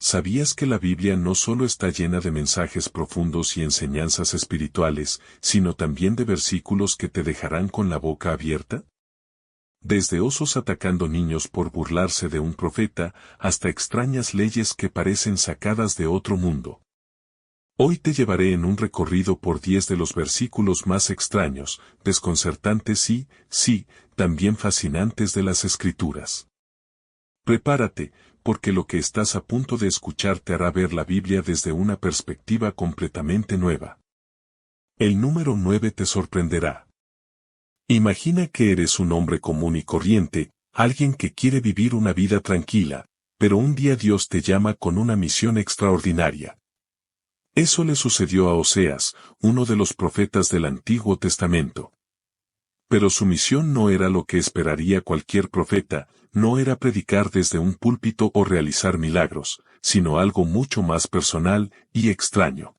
¿sabías que la Biblia no solo está llena de mensajes profundos y enseñanzas espirituales, sino también de versículos que te dejarán con la boca abierta? Desde osos atacando niños por burlarse de un profeta, hasta extrañas leyes que parecen sacadas de otro mundo. Hoy te llevaré en un recorrido por 10 de los versículos más extraños, desconcertantes y, sí, también fascinantes de las Escrituras. Prepárate, porque lo que estás a punto de escuchar te hará ver la Biblia desde una perspectiva completamente nueva. El número 9 te sorprenderá. Imagina que eres un hombre común y corriente, alguien que quiere vivir una vida tranquila, pero un día Dios te llama con una misión extraordinaria. Eso le sucedió a Oseas, uno de los profetas del Antiguo Testamento. Pero su misión no era lo que esperaría cualquier profeta, no era predicar desde un púlpito o realizar milagros, sino algo mucho más personal y extraño.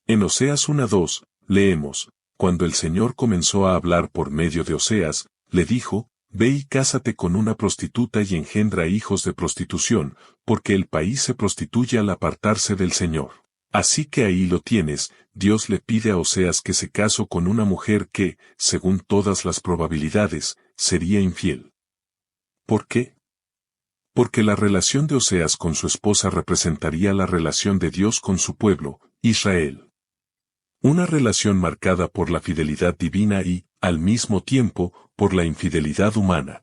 En Oseas 1:2, leemos, cuando el Señor comenzó a hablar por medio de Oseas, le dijo, ve y cásate con una prostituta y engendra hijos de prostitución, porque el país se prostituye al apartarse del Señor. Así que ahí lo tienes, Dios le pide a Oseas que se casó con una mujer que, según todas las probabilidades, sería infiel. ¿Por qué? Porque la relación de Oseas con su esposa representaría la relación de Dios con su pueblo, Israel. Una relación marcada por la fidelidad divina y, al mismo tiempo, por la infidelidad humana.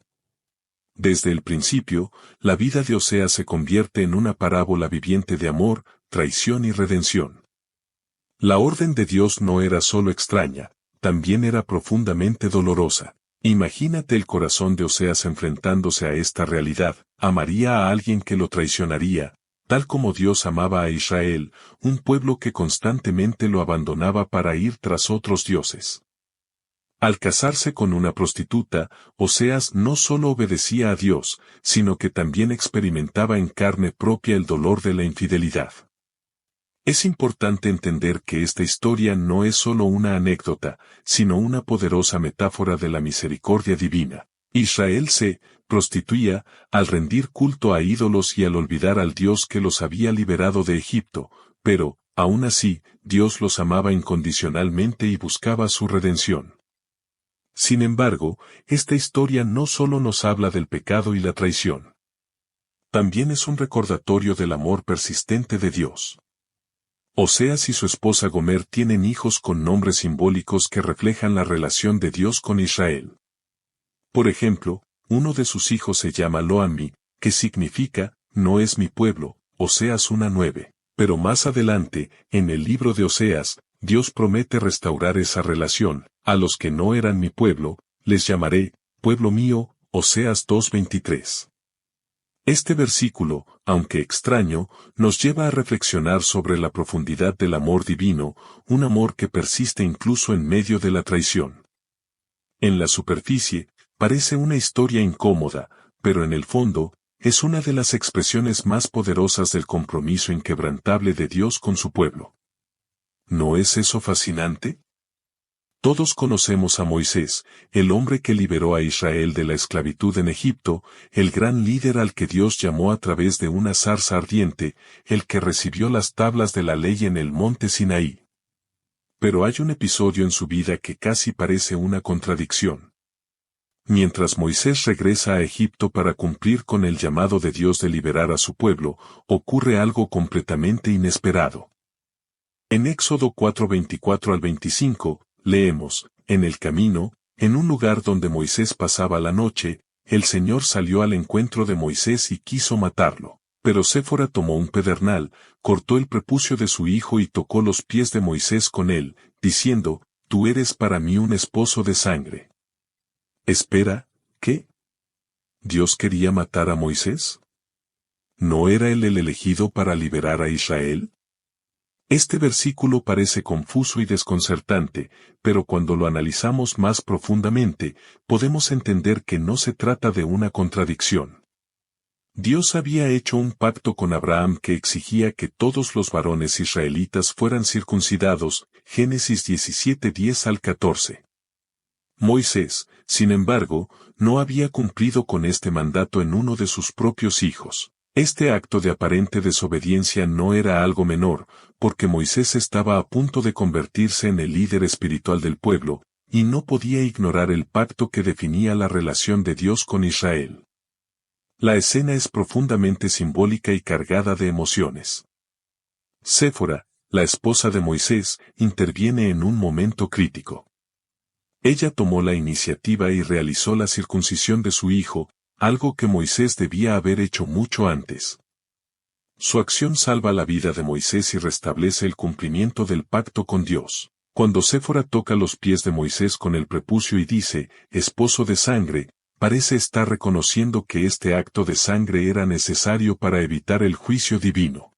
Desde el principio, la vida de Oseas se convierte en una parábola viviente de amor, traición y redención. La orden de Dios no era solo extraña, también era profundamente dolorosa. Imagínate el corazón de Oseas enfrentándose a esta realidad, amaría a alguien que lo traicionaría, tal como Dios amaba a Israel, un pueblo que constantemente lo abandonaba para ir tras otros dioses. Al casarse con una prostituta, Oseas no solo obedecía a Dios, sino que también experimentaba en carne propia el dolor de la infidelidad. Es importante entender que esta historia no es solo una anécdota, sino una poderosa metáfora de la misericordia divina. Israel se prostituía al rendir culto a ídolos y al olvidar al Dios que los había liberado de Egipto, pero, aún así, Dios los amaba incondicionalmente y buscaba su redención. Sin embargo, esta historia no solo nos habla del pecado y la traición. También es un recordatorio del amor persistente de Dios. Oseas y su esposa Gomer tienen hijos con nombres simbólicos que reflejan la relación de Dios con Israel. Por ejemplo, uno de sus hijos se llama Lo-ammi, que significa, no es mi pueblo, Oseas 1:9. Pero más adelante, en el libro de Oseas, Dios promete restaurar esa relación, a los que no eran mi pueblo, les llamaré, pueblo mío, Oseas 2:23. Este versículo, aunque extraño, nos lleva a reflexionar sobre la profundidad del amor divino, un amor que persiste incluso en medio de la traición. En la superficie, parece una historia incómoda, pero en el fondo, es una de las expresiones más poderosas del compromiso inquebrantable de Dios con su pueblo. ¿No es eso fascinante? Todos conocemos a Moisés, el hombre que liberó a Israel de la esclavitud en Egipto, el gran líder al que Dios llamó a través de una zarza ardiente, el que recibió las tablas de la ley en el monte Sinaí. Pero hay un episodio en su vida que casi parece una contradicción. Mientras Moisés regresa a Egipto para cumplir con el llamado de Dios de liberar a su pueblo, ocurre algo completamente inesperado. En Éxodo 4:24-25, leemos, en el camino, en un lugar donde Moisés pasaba la noche, el Señor salió al encuentro de Moisés y quiso matarlo. Pero Séfora tomó un pedernal, cortó el prepucio de su hijo y tocó los pies de Moisés con él, diciendo, tú eres para mí un esposo de sangre. Espera, ¿qué? ¿Dios quería matar a Moisés? ¿No era él el elegido para liberar a Israel? Este versículo parece confuso y desconcertante, pero cuando lo analizamos más profundamente, podemos entender que no se trata de una contradicción. Dios había hecho un pacto con Abraham que exigía que todos los varones israelitas fueran circuncidados, Génesis 17:10-14. Moisés, sin embargo, no había cumplido con este mandato en uno de sus propios hijos. Este acto de aparente desobediencia no era algo menor, porque Moisés estaba a punto de convertirse en el líder espiritual del pueblo, y no podía ignorar el pacto que definía la relación de Dios con Israel. La escena es profundamente simbólica y cargada de emociones. Séfora, la esposa de Moisés, interviene en un momento crítico. Ella tomó la iniciativa y realizó la circuncisión de su hijo, algo que Moisés debía haber hecho mucho antes. Su acción salva la vida de Moisés y restablece el cumplimiento del pacto con Dios. Cuando Séfora toca los pies de Moisés con el prepucio y dice, esposo de sangre, parece estar reconociendo que este acto de sangre era necesario para evitar el juicio divino.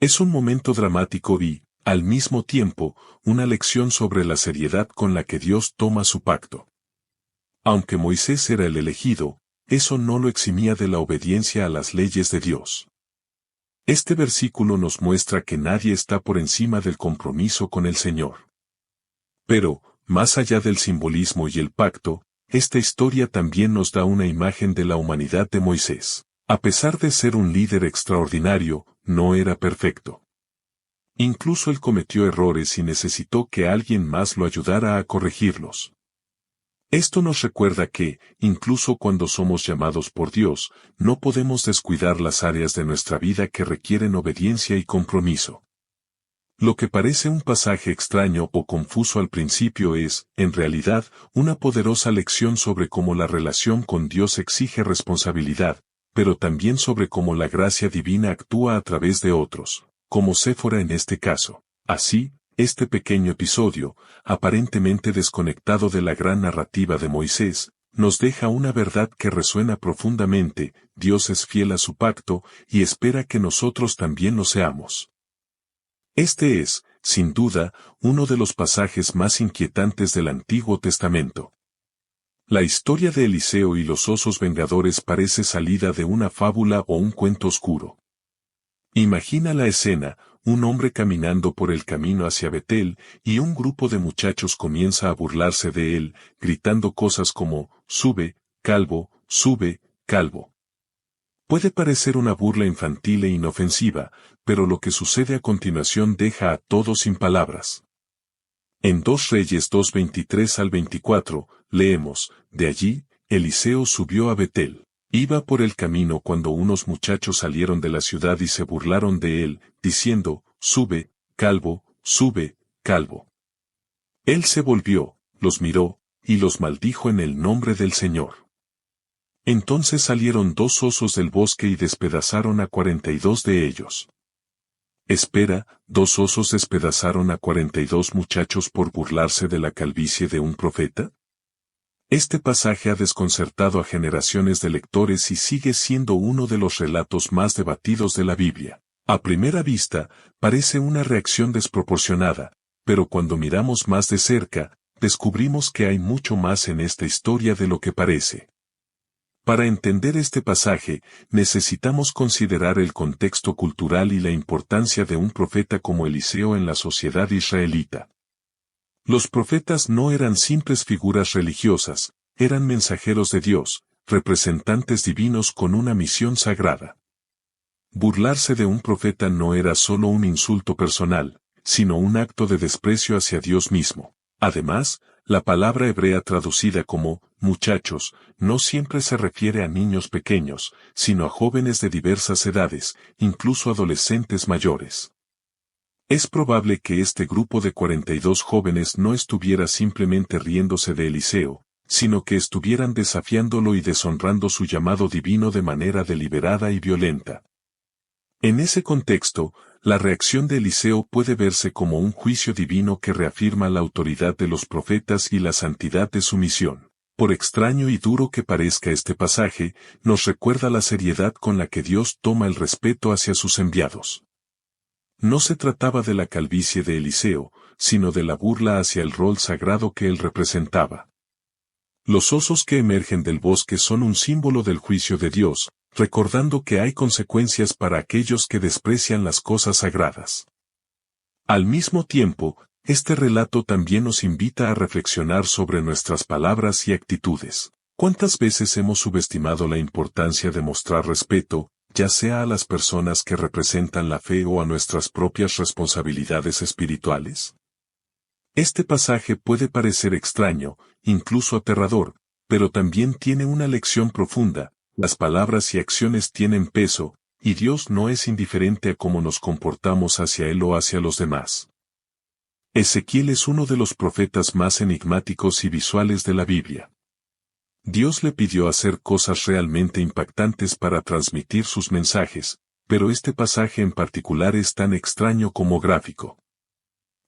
Es un momento dramático y, al mismo tiempo, una lección sobre la seriedad con la que Dios toma su pacto. Aunque Moisés era el elegido, eso no lo eximía de la obediencia a las leyes de Dios. Este versículo nos muestra que nadie está por encima del compromiso con el Señor. Pero, más allá del simbolismo y el pacto, esta historia también nos da una imagen de la humanidad de Moisés. A pesar de ser un líder extraordinario, no era perfecto. Incluso él cometió errores y necesitó que alguien más lo ayudara a corregirlos. Esto nos recuerda que, incluso cuando somos llamados por Dios, no podemos descuidar las áreas de nuestra vida que requieren obediencia y compromiso. Lo que parece un pasaje extraño o confuso al principio es, en realidad, una poderosa lección sobre cómo la relación con Dios exige responsabilidad, pero también sobre cómo la gracia divina actúa a través de otros, como Séfora en este caso. Así, este pequeño episodio, aparentemente desconectado de la gran narrativa de Moisés, nos deja una verdad que resuena profundamente: Dios es fiel a su pacto y espera que nosotros también lo seamos. Este es, sin duda, uno de los pasajes más inquietantes del Antiguo Testamento. La historia de Eliseo y los osos vengadores parece salida de una fábula o un cuento oscuro. Imagina la escena: un hombre caminando por el camino hacia Betel, y un grupo de muchachos comienza a burlarse de él, gritando cosas como, sube, calvo, sube, calvo. Puede parecer una burla infantil e inofensiva, pero lo que sucede a continuación deja a todos sin palabras. En 2 Reyes 2:23 al 24, leemos, de allí, Eliseo subió a Betel. Iba por el camino cuando unos muchachos salieron de la ciudad y se burlaron de él, diciendo, sube, calvo, sube, calvo. Él se volvió, los miró, y los maldijo en el nombre del Señor. Entonces salieron 2 osos del bosque y despedazaron a 42 de ellos. Espera, 2 osos despedazaron a 42 muchachos por burlarse de la calvicie de un profeta. Este pasaje ha desconcertado a generaciones de lectores y sigue siendo uno de los relatos más debatidos de la Biblia. A primera vista, parece una reacción desproporcionada, pero cuando miramos más de cerca, descubrimos que hay mucho más en esta historia de lo que parece. Para entender este pasaje, necesitamos considerar el contexto cultural y la importancia de un profeta como Eliseo en la sociedad israelita. Los profetas no eran simples figuras religiosas, eran mensajeros de Dios, representantes divinos con una misión sagrada. Burlarse de un profeta no era solo un insulto personal, sino un acto de desprecio hacia Dios mismo. Además, la palabra hebrea traducida como muchachos no siempre se refiere a niños pequeños, sino a jóvenes de diversas edades, incluso adolescentes mayores. Es probable que este grupo de 42 jóvenes no estuviera simplemente riéndose de Eliseo, sino que estuvieran desafiándolo y deshonrando su llamado divino de manera deliberada y violenta. En ese contexto, la reacción de Eliseo puede verse como un juicio divino que reafirma la autoridad de los profetas y la santidad de su misión. Por extraño y duro que parezca este pasaje, nos recuerda la seriedad con la que Dios toma el respeto hacia sus enviados. No se trataba de la calvicie de Eliseo, sino de la burla hacia el rol sagrado que él representaba. Los osos que emergen del bosque son un símbolo del juicio de Dios, recordando que hay consecuencias para aquellos que desprecian las cosas sagradas. Al mismo tiempo, este relato también nos invita a reflexionar sobre nuestras palabras y actitudes. ¿Cuántas veces hemos subestimado la importancia de mostrar respeto, ya sea a las personas que representan la fe o a nuestras propias responsabilidades espirituales? Este pasaje puede parecer extraño, incluso aterrador, pero también tiene una lección profunda. Las palabras y acciones tienen peso, y Dios no es indiferente a cómo nos comportamos hacia Él o hacia los demás. Ezequiel es uno de los profetas más enigmáticos y visuales de la Biblia. Dios le pidió hacer cosas realmente impactantes para transmitir sus mensajes, pero este pasaje en particular es tan extraño como gráfico.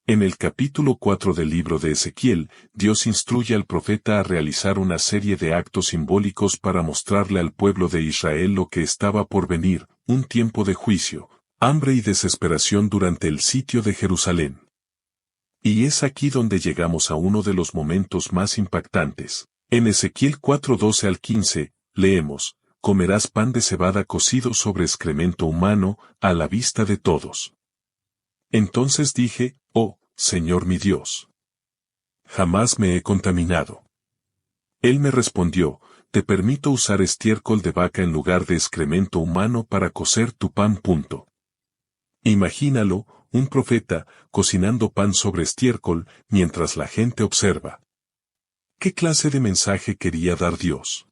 En el capítulo 4 del libro de Ezequiel, Dios instruye al profeta a realizar una serie de actos simbólicos para mostrarle al pueblo de Israel lo que estaba por venir, un tiempo de juicio, hambre y desesperación durante el sitio de Jerusalén. Y es aquí donde llegamos a uno de los momentos más impactantes. En Ezequiel 4:12 al 15, leemos, «Comerás pan de cebada cocido sobre excremento humano, a la vista de todos». Entonces dije, «Oh, Señor mi Dios, jamás me he contaminado». Él me respondió, «Te permito usar estiércol de vaca en lugar de excremento humano para cocer tu pan». Imagínalo, un profeta, cocinando pan sobre estiércol, mientras la gente observa. ¿Qué clase de mensaje quería dar Dios?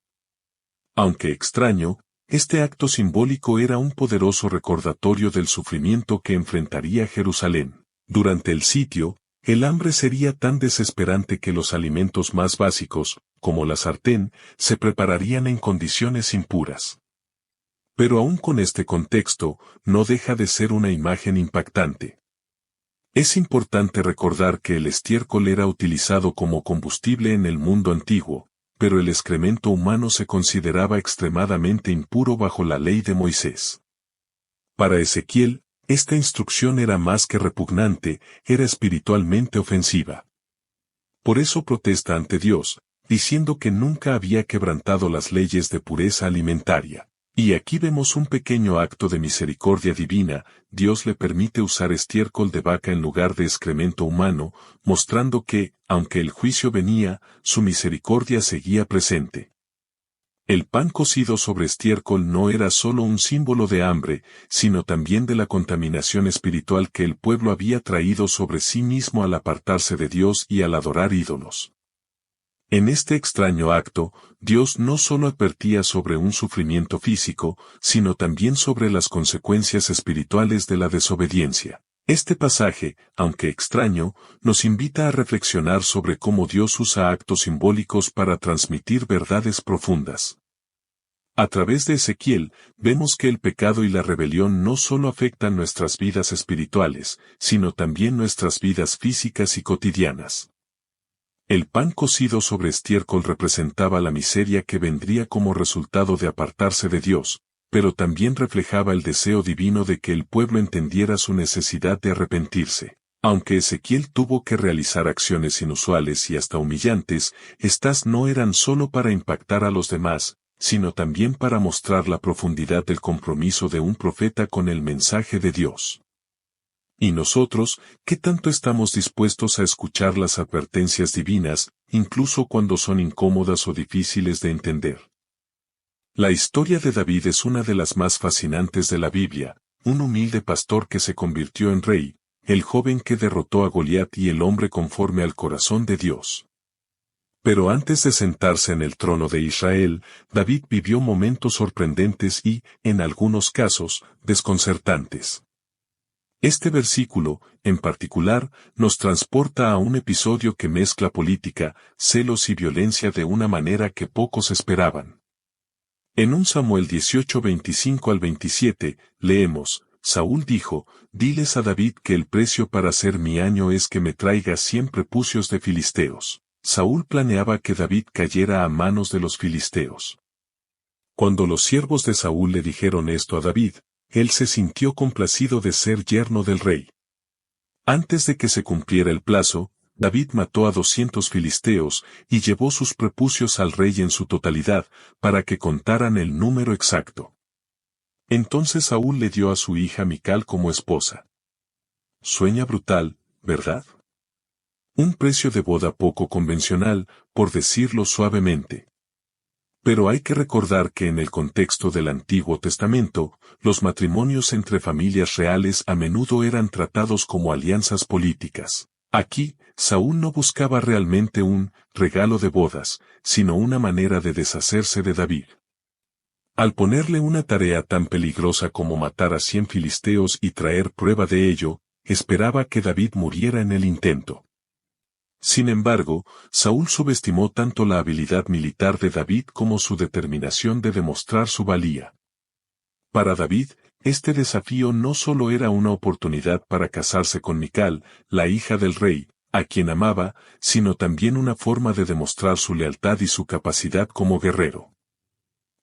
Aunque extraño, este acto simbólico era un poderoso recordatorio del sufrimiento que enfrentaría Jerusalén. Durante el sitio, el hambre sería tan desesperante que los alimentos más básicos, como la sartén, se prepararían en condiciones impuras. Pero aún con este contexto, no deja de ser una imagen impactante. Es importante recordar que el estiércol era utilizado como combustible en el mundo antiguo, pero el excremento humano se consideraba extremadamente impuro bajo la ley de Moisés. Para Ezequiel, esta instrucción era más que repugnante, era espiritualmente ofensiva. Por eso protesta ante Dios, diciendo que nunca había quebrantado las leyes de pureza alimentaria. Y aquí vemos un pequeño acto de misericordia divina. Dios le permite usar estiércol de vaca en lugar de excremento humano, mostrando que, aunque el juicio venía, su misericordia seguía presente. El pan cocido sobre estiércol no era solo un símbolo de hambre, sino también de la contaminación espiritual que el pueblo había traído sobre sí mismo al apartarse de Dios y al adorar ídolos. En este extraño acto, Dios no solo advertía sobre un sufrimiento físico, sino también sobre las consecuencias espirituales de la desobediencia. Este pasaje, aunque extraño, nos invita a reflexionar sobre cómo Dios usa actos simbólicos para transmitir verdades profundas. A través de Ezequiel, vemos que el pecado y la rebelión no solo afectan nuestras vidas espirituales, sino también nuestras vidas físicas y cotidianas. El pan cocido sobre estiércol representaba la miseria que vendría como resultado de apartarse de Dios, pero también reflejaba el deseo divino de que el pueblo entendiera su necesidad de arrepentirse. Aunque Ezequiel tuvo que realizar acciones inusuales y hasta humillantes, estas no eran solo para impactar a los demás, sino también para mostrar la profundidad del compromiso de un profeta con el mensaje de Dios. ¿Y nosotros, qué tanto estamos dispuestos a escuchar las advertencias divinas, incluso cuando son incómodas o difíciles de entender? La historia de David es una de las más fascinantes de la Biblia, un humilde pastor que se convirtió en rey, el joven que derrotó a Goliat y el hombre conforme al corazón de Dios. Pero antes de sentarse en el trono de Israel, David vivió momentos sorprendentes y, en algunos casos, desconcertantes. Este versículo, en particular, nos transporta a un episodio que mezcla política, celos y violencia de una manera que pocos esperaban. En 1 Samuel 18:25 al 27, leemos, Saúl dijo, «Diles a David que el precio para hacer mi año es que me traiga 100 prepucios de filisteos». Saúl planeaba que David cayera a manos de los filisteos. Cuando los siervos de Saúl le dijeron esto a David, él se sintió complacido de ser yerno del rey. Antes de que se cumpliera el plazo, David mató a 200 filisteos y llevó sus prepucios al rey en su totalidad, para que contaran el número exacto. Entonces Saúl le dio a su hija Mical como esposa. Sueña brutal, ¿verdad? Un precio de boda poco convencional, por decirlo suavemente. Pero hay que recordar que en el contexto del Antiguo Testamento, los matrimonios entre familias reales a menudo eran tratados como alianzas políticas. Aquí, Saúl no buscaba realmente un regalo de bodas, sino una manera de deshacerse de David. Al ponerle una tarea tan peligrosa como matar a 100 filisteos y traer prueba de ello, esperaba que David muriera en el intento. Sin embargo, Saúl subestimó tanto la habilidad militar de David como su determinación de demostrar su valía. Para David, este desafío no solo era una oportunidad para casarse con Mical, la hija del rey, a quien amaba, sino también una forma de demostrar su lealtad y su capacidad como guerrero.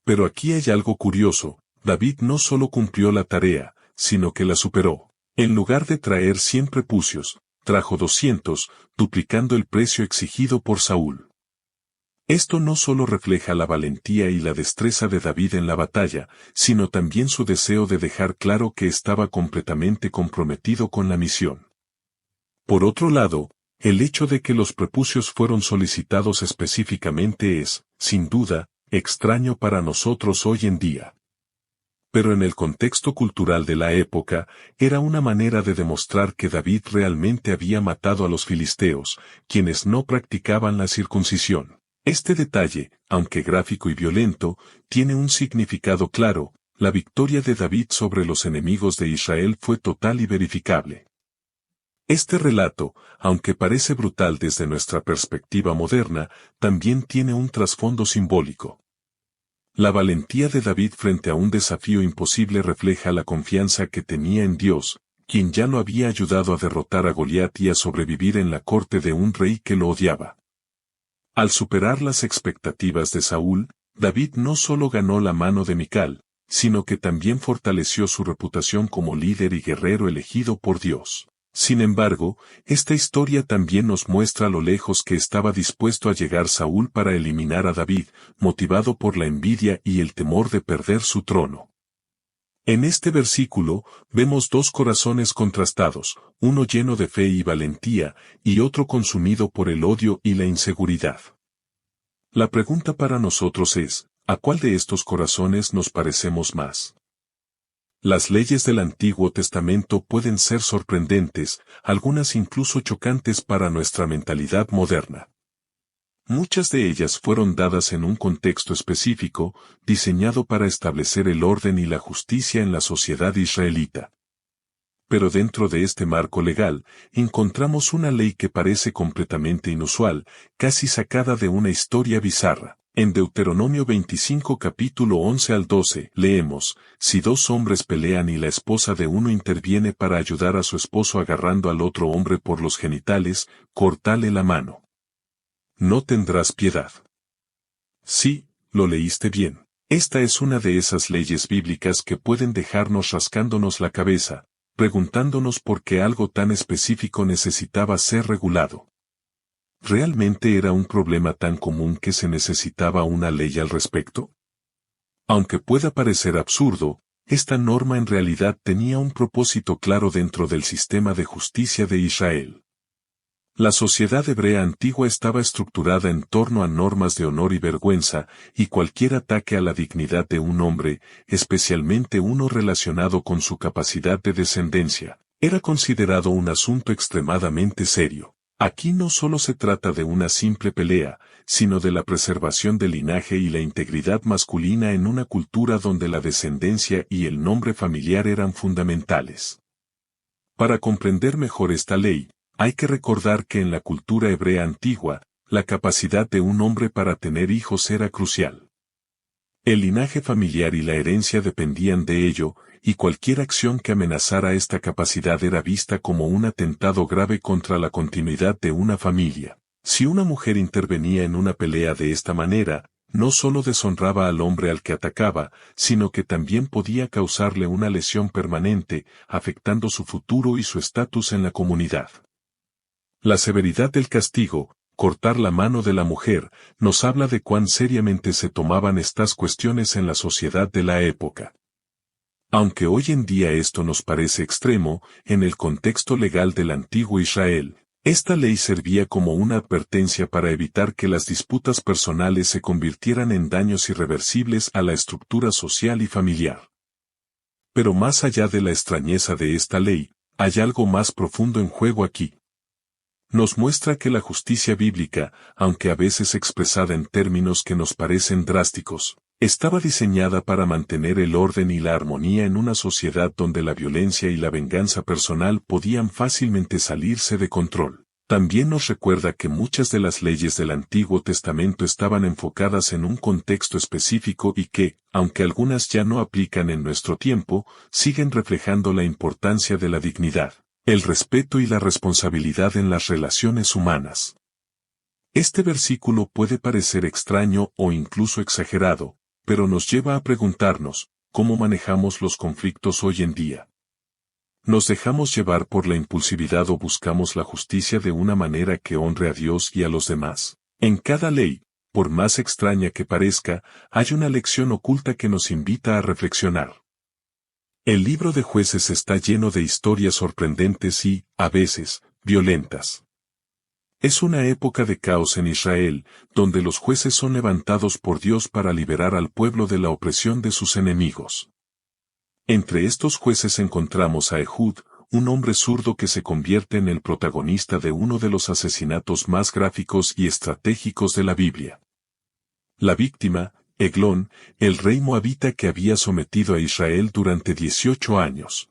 Pero aquí hay algo curioso, David no solo cumplió la tarea, sino que la superó. En lugar de traer 100 prepucios, trajo 200, duplicando el precio exigido por Saúl. Esto no solo refleja la valentía y la destreza de David en la batalla, sino también su deseo de dejar claro que estaba completamente comprometido con la misión. Por otro lado, el hecho de que los prepucios fueron solicitados específicamente es, sin duda, extraño para nosotros hoy en día. Pero en el contexto cultural de la época, era una manera de demostrar que David realmente había matado a los filisteos, quienes no practicaban la circuncisión. Este detalle, aunque gráfico y violento, tiene un significado claro: la victoria de David sobre los enemigos de Israel fue total y verificable. Este relato, aunque parece brutal desde nuestra perspectiva moderna, también tiene un trasfondo simbólico. La valentía de David frente a un desafío imposible refleja la confianza que tenía en Dios, quien ya lo había ayudado a derrotar a Goliat y a sobrevivir en la corte de un rey que lo odiaba. Al superar las expectativas de Saúl, David no solo ganó la mano de Mical, sino que también fortaleció su reputación como líder y guerrero elegido por Dios. Sin embargo, esta historia también nos muestra lo lejos que estaba dispuesto a llegar Saúl para eliminar a David, motivado por la envidia y el temor de perder su trono. En este versículo, vemos dos corazones contrastados, uno lleno de fe y valentía, y otro consumido por el odio y la inseguridad. La pregunta para nosotros es, ¿a cuál de estos corazones nos parecemos más? Las leyes del Antiguo Testamento pueden ser sorprendentes, algunas incluso chocantes para nuestra mentalidad moderna. Muchas de ellas fueron dadas en un contexto específico, diseñado para establecer el orden y la justicia en la sociedad israelita. Pero dentro de este marco legal, encontramos una ley que parece completamente inusual, casi sacada de una historia bizarra. En Deuteronomio 25 capítulo 11 al 12, leemos: si dos hombres pelean y la esposa de uno interviene para ayudar a su esposo agarrando al otro hombre por los genitales, córtale la mano. No tendrás piedad. Sí, lo leíste bien. Esta es una de esas leyes bíblicas que pueden dejarnos rascándonos la cabeza, preguntándonos por qué algo tan específico necesitaba ser regulado. ¿Realmente era un problema tan común que se necesitaba una ley al respecto? Aunque pueda parecer absurdo, esta norma en realidad tenía un propósito claro dentro del sistema de justicia de Israel. La sociedad hebrea antigua estaba estructurada en torno a normas de honor y vergüenza, y cualquier ataque a la dignidad de un hombre, especialmente uno relacionado con su capacidad de descendencia, era considerado un asunto extremadamente serio. Aquí no solo se trata de una simple pelea, sino de la preservación del linaje y la integridad masculina en una cultura donde la descendencia y el nombre familiar eran fundamentales. Para comprender mejor esta ley, hay que recordar que en la cultura hebrea antigua, la capacidad de un hombre para tener hijos era crucial. El linaje familiar y la herencia dependían de ello, y cualquier acción que amenazara esta capacidad era vista como un atentado grave contra la continuidad de una familia. Si una mujer intervenía en una pelea de esta manera, no solo deshonraba al hombre al que atacaba, sino que también podía causarle una lesión permanente, afectando su futuro y su estatus en la comunidad. La severidad del castigo, cortar la mano de la mujer, nos habla de cuán seriamente se tomaban estas cuestiones en la sociedad de la época. Aunque hoy en día esto nos parece extremo, en el contexto legal del antiguo Israel, Esta ley servía como una advertencia para evitar que las disputas personales se convirtieran en daños irreversibles a la estructura social y familiar. Pero más allá de la extrañeza de esta ley, hay algo más profundo en juego aquí. Nos muestra que la justicia bíblica, aunque a veces expresada en términos que nos parecen drásticos, estaba diseñada para mantener el orden y la armonía en una sociedad donde la violencia y la venganza personal podían fácilmente salirse de control. También nos recuerda que muchas de las leyes del Antiguo Testamento estaban enfocadas en un contexto específico y que, aunque algunas ya no aplican en nuestro tiempo, siguen reflejando la importancia de la dignidad, el respeto y la responsabilidad en las relaciones humanas. Este versículo puede parecer extraño o incluso exagerado, pero nos lleva a preguntarnos, ¿cómo manejamos los conflictos hoy en día? ¿Nos dejamos llevar por la impulsividad o buscamos la justicia de una manera que honre a Dios y a los demás? En cada ley, por más extraña que parezca, hay una lección oculta que nos invita a reflexionar. El libro de Jueces está lleno de historias sorprendentes y, a veces, violentas. Es una época de caos en Israel, donde los jueces son levantados por Dios para liberar al pueblo de la opresión de sus enemigos. Entre estos jueces encontramos a Ehud, un hombre zurdo que se convierte en el protagonista de uno de los asesinatos más gráficos y estratégicos de la Biblia. La víctima, Eglón, el rey moabita que había sometido a Israel durante 18 años.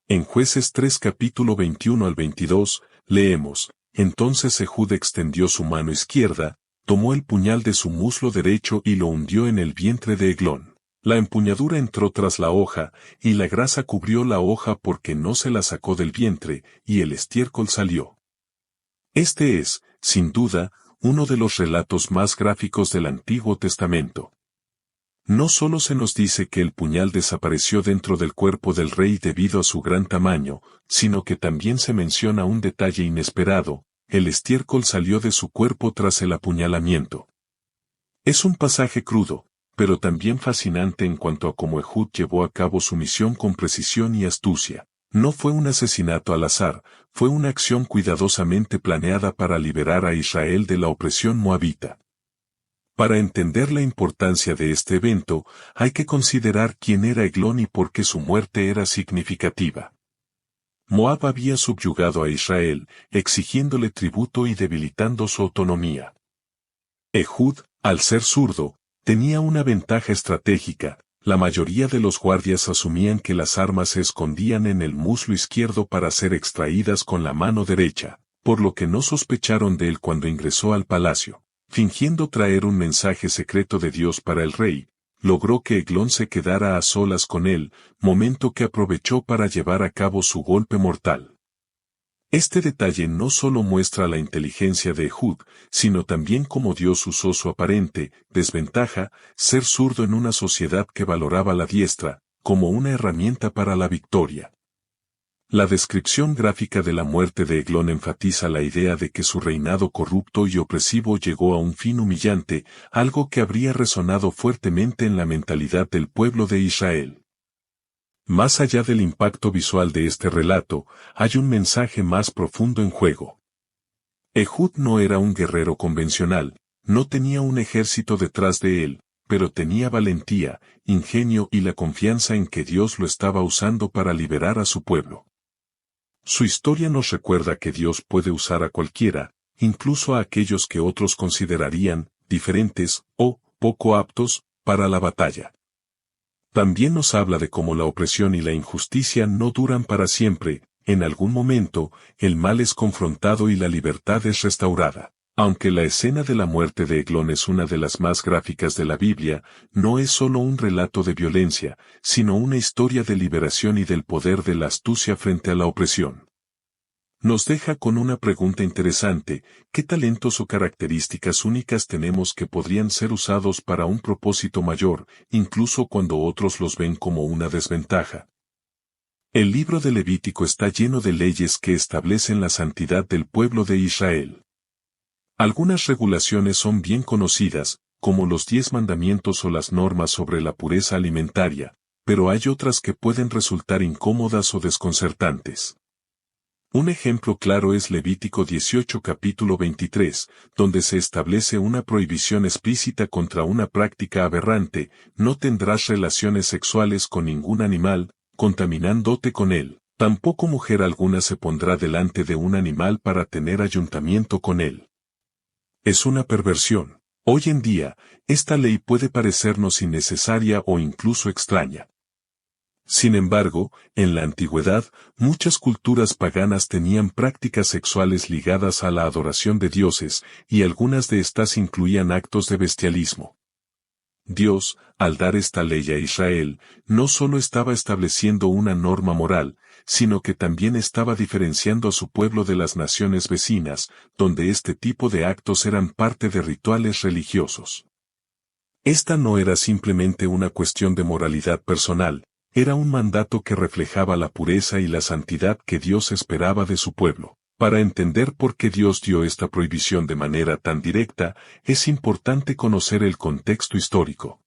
En Jueces 3 capítulo 21 al 22, leemos, entonces Ehud extendió su mano izquierda, tomó el puñal de su muslo derecho y lo hundió en el vientre de Eglón. La empuñadura entró tras la hoja, y la grasa cubrió la hoja porque no se la sacó del vientre, y el estiércol salió. Este es, sin duda, uno de los relatos más gráficos del Antiguo Testamento. No solo se nos dice que el puñal desapareció dentro del cuerpo del rey debido a su gran tamaño, sino que también se menciona un detalle inesperado, el estiércol salió de su cuerpo tras el apuñalamiento. Es un pasaje crudo, pero también fascinante en cuanto a cómo Ehud llevó a cabo su misión con precisión y astucia. No fue un asesinato al azar, fue una acción cuidadosamente planeada para liberar a Israel de la opresión moabita. Para entender la importancia de este evento, hay que considerar quién era Eglón y por qué su muerte era significativa. Moab había subyugado a Israel, exigiéndole tributo y debilitando su autonomía. Ehud, al ser zurdo, tenía una ventaja estratégica. La mayoría de los guardias asumían que las armas se escondían en el muslo izquierdo para ser extraídas con la mano derecha, por lo que no sospecharon de él cuando ingresó al palacio. Fingiendo traer un mensaje secreto de Dios para el rey, logró que Eglón se quedara a solas con él, momento que aprovechó para llevar a cabo su golpe mortal. Este detalle no solo muestra la inteligencia de Ehud, sino también cómo Dios usó su aparente desventaja, ser zurdo en una sociedad que valoraba la diestra, como una herramienta para la victoria. La descripción gráfica de la muerte de Eglón enfatiza la idea de que su reinado corrupto y opresivo llegó a un fin humillante, algo que habría resonado fuertemente en la mentalidad del pueblo de Israel. Más allá del impacto visual de este relato, hay un mensaje más profundo en juego. Ehud no era un guerrero convencional, no tenía un ejército detrás de él, pero tenía valentía, ingenio y la confianza en que Dios lo estaba usando para liberar a su pueblo. Su historia nos recuerda que Dios puede usar a cualquiera, incluso a aquellos que otros considerarían diferentes o poco aptos para la batalla. También nos habla de cómo la opresión y la injusticia no duran para siempre, en algún momento, el mal es confrontado y la libertad es restaurada. Aunque la escena de la muerte de Eglón es una de las más gráficas de la Biblia, no es solo un relato de violencia, sino una historia de liberación y del poder de la astucia frente a la opresión. Nos deja con una pregunta interesante: ¿qué talentos o características únicas tenemos que podrían ser usados para un propósito mayor, incluso cuando otros los ven como una desventaja? El libro de Levítico está lleno de leyes que establecen la santidad del pueblo de Israel. Algunas regulaciones son bien conocidas, como los 10 mandamientos o las normas sobre la pureza alimentaria, pero hay otras que pueden resultar incómodas o desconcertantes. Un ejemplo claro es Levítico 18 capítulo 23, donde se establece una prohibición explícita contra una práctica aberrante: no tendrás relaciones sexuales con ningún animal, contaminándote con él. Tampoco mujer alguna se pondrá delante de un animal para tener ayuntamiento con él. Es una perversión. Hoy en día, esta ley puede parecernos innecesaria o incluso extraña. Sin embargo, en la antigüedad, muchas culturas paganas tenían prácticas sexuales ligadas a la adoración de dioses, y algunas de estas incluían actos de bestialismo. Dios, al dar esta ley a Israel, no solo estaba estableciendo una norma moral, sino que también estaba diferenciando a su pueblo de las naciones vecinas, donde este tipo de actos eran parte de rituales religiosos. Esta no era simplemente una cuestión de moralidad personal, era un mandato que reflejaba la pureza y la santidad que Dios esperaba de su pueblo. Para entender por qué Dios dio esta prohibición de manera tan directa, es importante conocer el contexto histórico.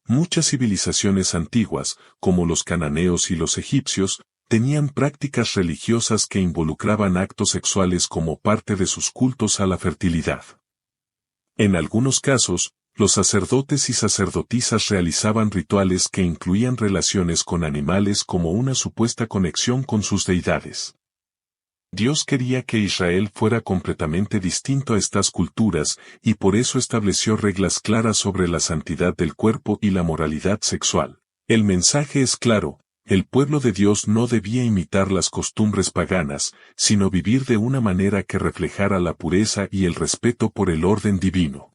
Muchas civilizaciones antiguas, como los cananeos y los egipcios, tenían prácticas religiosas que involucraban actos sexuales como parte de sus cultos a la fertilidad. En algunos casos, los sacerdotes y sacerdotisas realizaban rituales que incluían relaciones con animales como una supuesta conexión con sus deidades. Dios quería que Israel fuera completamente distinto a estas culturas, y por eso estableció reglas claras sobre la santidad del cuerpo y la moralidad sexual. El mensaje es claro: el pueblo de Dios no debía imitar las costumbres paganas, sino vivir de una manera que reflejara la pureza y el respeto por el orden divino.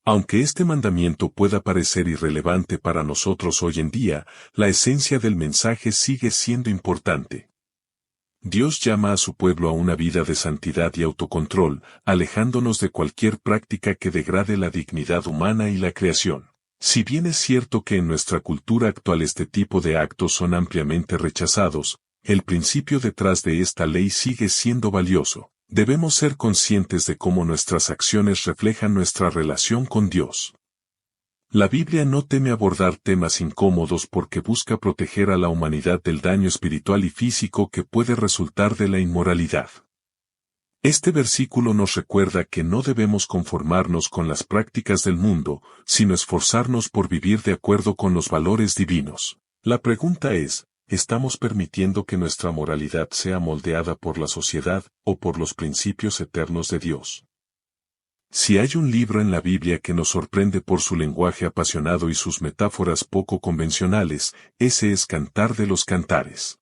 Aunque este mandamiento pueda parecer irrelevante para nosotros hoy en día, la esencia del mensaje sigue siendo importante. Dios llama a su pueblo a una vida de santidad y autocontrol, alejándonos de cualquier práctica que degrade la dignidad humana y la creación. Si bien es cierto que en nuestra cultura actual este tipo de actos son ampliamente rechazados, el principio detrás de esta ley sigue siendo valioso. Debemos ser conscientes de cómo nuestras acciones reflejan nuestra relación con Dios. La Biblia no teme abordar temas incómodos porque busca proteger a la humanidad del daño espiritual y físico que puede resultar de la inmoralidad. Este versículo nos recuerda que no debemos conformarnos con las prácticas del mundo, sino esforzarnos por vivir de acuerdo con los valores divinos. La pregunta es: ¿estamos permitiendo que nuestra moralidad sea moldeada por la sociedad o por los principios eternos de Dios? Si hay un libro en la Biblia que nos sorprende por su lenguaje apasionado y sus metáforas poco convencionales, ese es Cantar de los Cantares.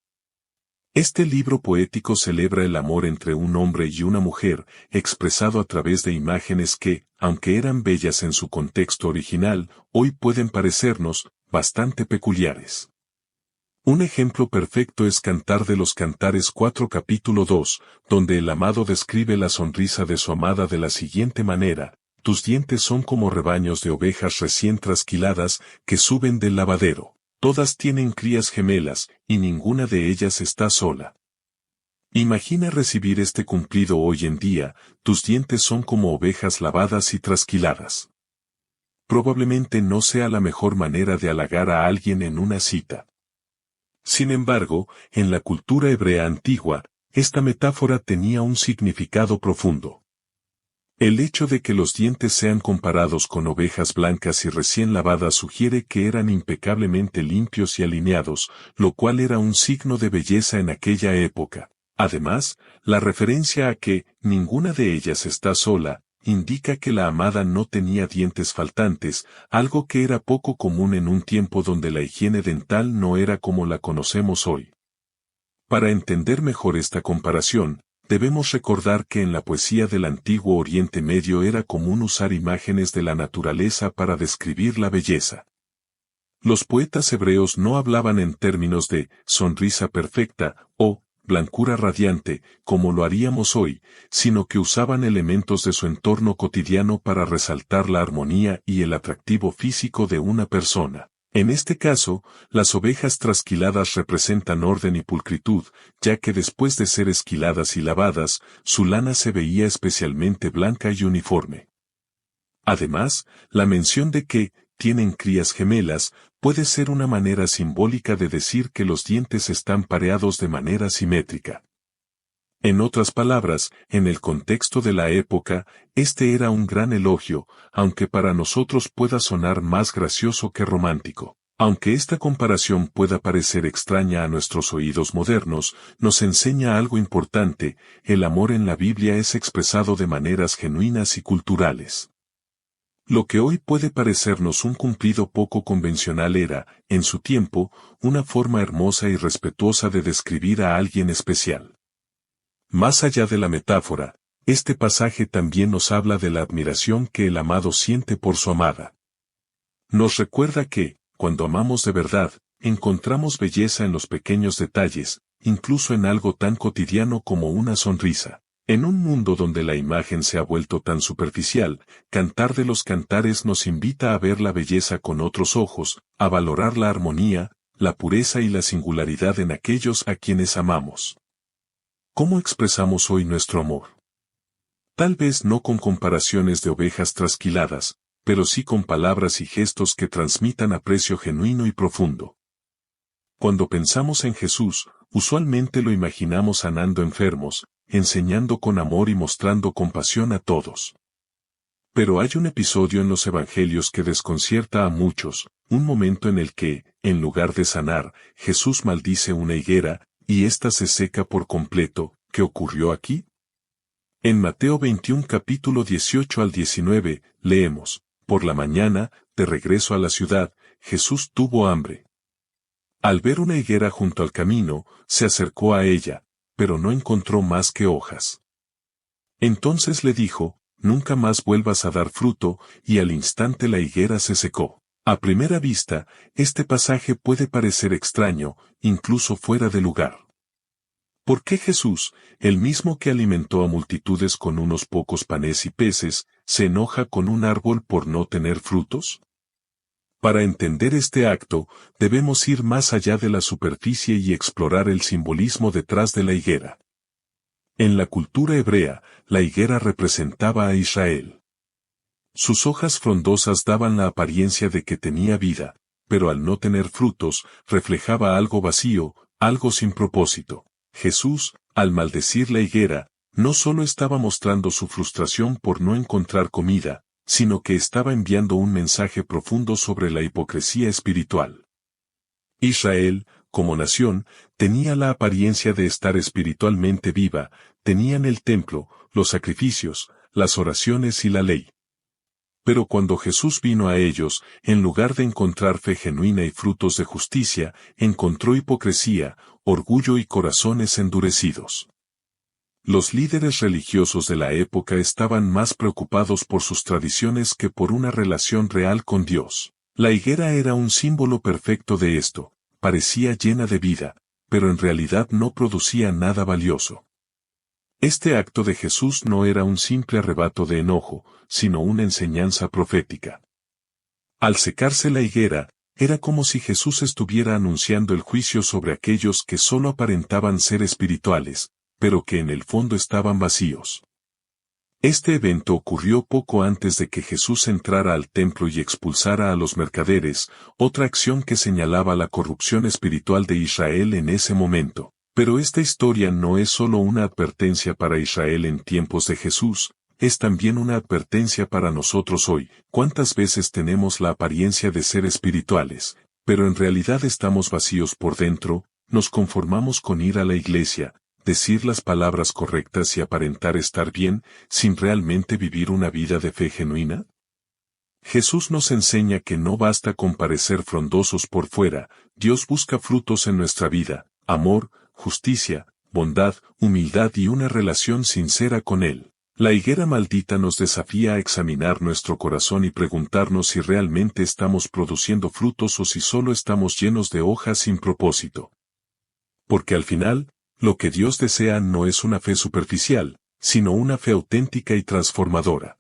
Este libro poético celebra el amor entre un hombre y una mujer, expresado a través de imágenes que, aunque eran bellas en su contexto original, hoy pueden parecernos bastante peculiares. Un ejemplo perfecto es Cantar de los Cantares 4 capítulo 2, donde el amado describe la sonrisa de su amada de la siguiente manera: tus dientes son como rebaños de ovejas recién trasquiladas que suben del lavadero. Todas tienen crías gemelas, y ninguna de ellas está sola. Imagina recibir este cumplido hoy en día: tus dientes son como ovejas lavadas y trasquiladas. Probablemente no sea la mejor manera de halagar a alguien en una cita. Sin embargo, en la cultura hebrea antigua, esta metáfora tenía un significado profundo. El hecho de que los dientes sean comparados con ovejas blancas y recién lavadas sugiere que eran impecablemente limpios y alineados, lo cual era un signo de belleza en aquella época. Además, la referencia a que ninguna de ellas está sola, indica que la amada no tenía dientes faltantes, algo que era poco común en un tiempo donde la higiene dental no era como la conocemos hoy. Para entender mejor esta comparación, debemos recordar que en la poesía del antiguo Oriente Medio era común usar imágenes de la naturaleza para describir la belleza. Los poetas hebreos no hablaban en términos de sonrisa perfecta o blancura radiante, como lo haríamos hoy, sino que usaban elementos de su entorno cotidiano para resaltar la armonía y el atractivo físico de una persona. En este caso, las ovejas trasquiladas representan orden y pulcritud, ya que después de ser esquiladas y lavadas, su lana se veía especialmente blanca y uniforme. Además, la mención de que tienen crías gemelas puede ser una manera simbólica de decir que los dientes están pareados de manera simétrica. En otras palabras, en el contexto de la época, este era un gran elogio, aunque para nosotros pueda sonar más gracioso que romántico. Aunque esta comparación pueda parecer extraña a nuestros oídos modernos, nos enseña algo importante: el amor en la Biblia es expresado de maneras genuinas y culturales. Lo que hoy puede parecernos un cumplido poco convencional era, en su tiempo, una forma hermosa y respetuosa de describir a alguien especial. Más allá de la metáfora, este pasaje también nos habla de la admiración que el amado siente por su amada. Nos recuerda que, cuando amamos de verdad, encontramos belleza en los pequeños detalles, incluso en algo tan cotidiano como una sonrisa. En un mundo donde la imagen se ha vuelto tan superficial, Cantar de los Cantares nos invita a ver la belleza con otros ojos, a valorar la armonía, la pureza y la singularidad en aquellos a quienes amamos. ¿Cómo expresamos hoy nuestro amor? Tal vez no con comparaciones de ovejas trasquiladas, pero sí con palabras y gestos que transmitan aprecio genuino y profundo. Cuando pensamos en Jesús, usualmente lo imaginamos sanando enfermos, enseñando con amor y mostrando compasión a todos. Pero hay un episodio en los Evangelios que desconcierta a muchos, un momento en el que, en lugar de sanar, Jesús maldice una higuera, y ésta se seca por completo. ¿Qué ocurrió aquí? En Mateo 21 capítulo 18 al 19, leemos: Por la mañana, de regreso a la ciudad, Jesús tuvo hambre. Al ver una higuera junto al camino, se acercó a ella, pero no encontró más que hojas. Entonces le dijo: Nunca más vuelvas a dar fruto, y al instante la higuera se secó. A primera vista, este pasaje puede parecer extraño, incluso fuera de lugar. ¿Por qué Jesús, el mismo que alimentó a multitudes con unos pocos panes y peces, se enoja con un árbol por no tener frutos? Para entender este acto, debemos ir más allá de la superficie y explorar el simbolismo detrás de la higuera. En la cultura hebrea, la higuera representaba a Israel. Sus hojas frondosas daban la apariencia de que tenía vida, pero al no tener frutos, reflejaba algo vacío, algo sin propósito. Jesús, al maldecir la higuera, no solo estaba mostrando su frustración por no encontrar comida, sino que estaba enviando un mensaje profundo sobre la hipocresía espiritual. Israel, como nación, tenía la apariencia de estar espiritualmente viva, tenían el templo, los sacrificios, las oraciones y la ley. Pero cuando Jesús vino a ellos, en lugar de encontrar fe genuina y frutos de justicia, encontró hipocresía, orgullo y corazones endurecidos. Los líderes religiosos de la época estaban más preocupados por sus tradiciones que por una relación real con Dios. La higuera era un símbolo perfecto de esto: parecía llena de vida, pero en realidad no producía nada valioso. Este acto de Jesús no era un simple arrebato de enojo, sino una enseñanza profética. Al secarse la higuera, era como si Jesús estuviera anunciando el juicio sobre aquellos que solo aparentaban ser espirituales, pero que en el fondo estaban vacíos. Este evento ocurrió poco antes de que Jesús entrara al templo y expulsara a los mercaderes, otra acción que señalaba la corrupción espiritual de Israel en ese momento. Pero esta historia no es solo una advertencia para Israel en tiempos de Jesús, es también una advertencia para nosotros hoy. ¿Cuántas veces tenemos la apariencia de ser espirituales, pero en realidad estamos vacíos por dentro? Nos conformamos con ir a la iglesia, decir las palabras correctas y aparentar estar bien, sin realmente vivir una vida de fe genuina. Jesús nos enseña que no basta con parecer frondosos por fuera, Dios busca frutos en nuestra vida: amor, justicia, bondad, humildad y una relación sincera con Él. La higuera maldita nos desafía a examinar nuestro corazón y preguntarnos si realmente estamos produciendo frutos o si solo estamos llenos de hojas sin propósito. Porque al final, lo que Dios desea no es una fe superficial, sino una fe auténtica y transformadora.